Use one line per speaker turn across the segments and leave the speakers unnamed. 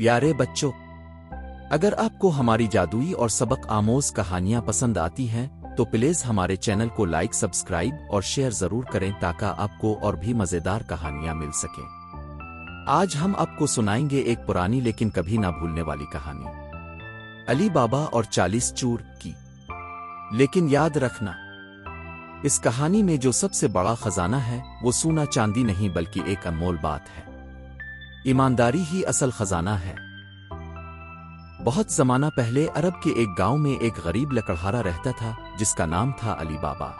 پیارے بچوں، اگر آپ کو ہماری جادوئی اور سبق آموز کہانیاں پسند آتی ہیں تو پلیز ہمارے چینل کو لائک، سبسکرائب اور شیئر ضرور کریں تاکہ آپ کو اور بھی مزیدار کہانیاں مل سکیں۔ آج ہم آپ کو سنائیں گے ایک پرانی لیکن کبھی نہ بھولنے والی کہانی، علی بابا اور 40 چور کی۔ لیکن یاد رکھنا، اس کہانی میں جو سب سے بڑا خزانہ ہے وہ سونا چاندی نہیں بلکہ ایک انمول بات ہے۔ ایمانداری ہی اصل خزانہ ہے۔ بہت زمانہ پہلے عرب کے ایک گاؤں میں ایک غریب لکڑہارا رہتا تھا جس کا نام تھا علی بابا۔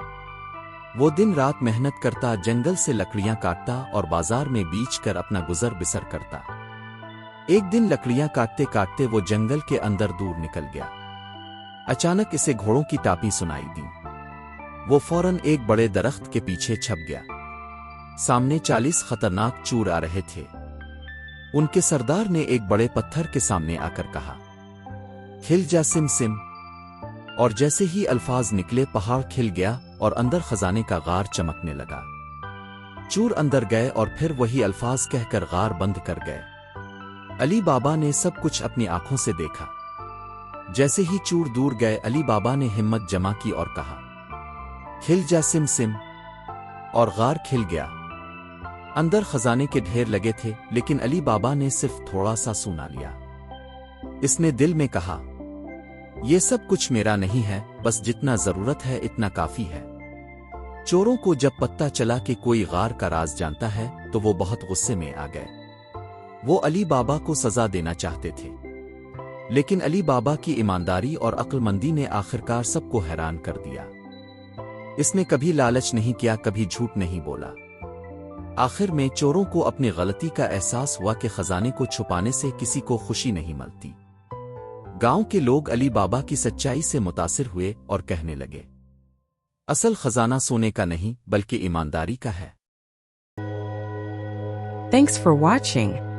وہ دن رات محنت کرتا، جنگل سے لکڑیاں کاٹتا اور بازار میں بیچ کر اپنا گزر بسر کرتا۔ ایک دن لکڑیاں کاٹتے کاٹتے وہ جنگل کے اندر دور نکل گیا۔ اچانک اسے گھوڑوں کی ٹاپی سنائی دی۔ وہ فوراً ایک بڑے درخت کے پیچھے چھپ گیا۔ سامنے 40 خطرناک چور آ رہے تھے۔ ان کے سردار نے ایک بڑے پتھر کے سامنے آ کر کہا، کھل جا سم سم، اور جیسے ہی الفاظ نکلے پہاڑ کھل گیا اور اندر خزانے کا غار چمکنے لگا۔ چور اندر گئے اور پھر وہی الفاظ کہہ کر غار بند کر گئے۔ علی بابا نے سب کچھ اپنی آنکھوں سے دیکھا۔ جیسے ہی چور دور گئے علی بابا نے ہمت جمع کی اور کہا، کھل جا سم سم، اور غار کھل گیا۔ اندر خزانے کے ڈھیر لگے تھے لیکن علی بابا نے صرف تھوڑا سا سونا لیا۔ اس نے دل میں کہا، یہ سب کچھ میرا نہیں ہے، بس جتنا ضرورت ہے اتنا کافی ہے۔ چوروں کو جب پتہ چلا کہ کوئی غار کا راز جانتا ہے تو وہ بہت غصے میں آ گئے۔ وہ علی بابا کو سزا دینا چاہتے تھے، لیکن علی بابا کی ایمانداری اور عقل مندی نے آخرکار سب کو حیران کر دیا۔ اس نے کبھی لالچ نہیں کیا، کبھی جھوٹ نہیں بولا۔ آخر میں چوروں کو اپنی غلطی کا احساس ہوا کہ خزانے کو چھپانے سے کسی کو خوشی نہیں ملتی۔ گاؤں کے لوگ علی بابا کی سچائی سے متاثر ہوئے اور کہنے لگے، اصل خزانہ سونے کا نہیں بلکہ ایمانداری کا ہے۔
Thanks for watching.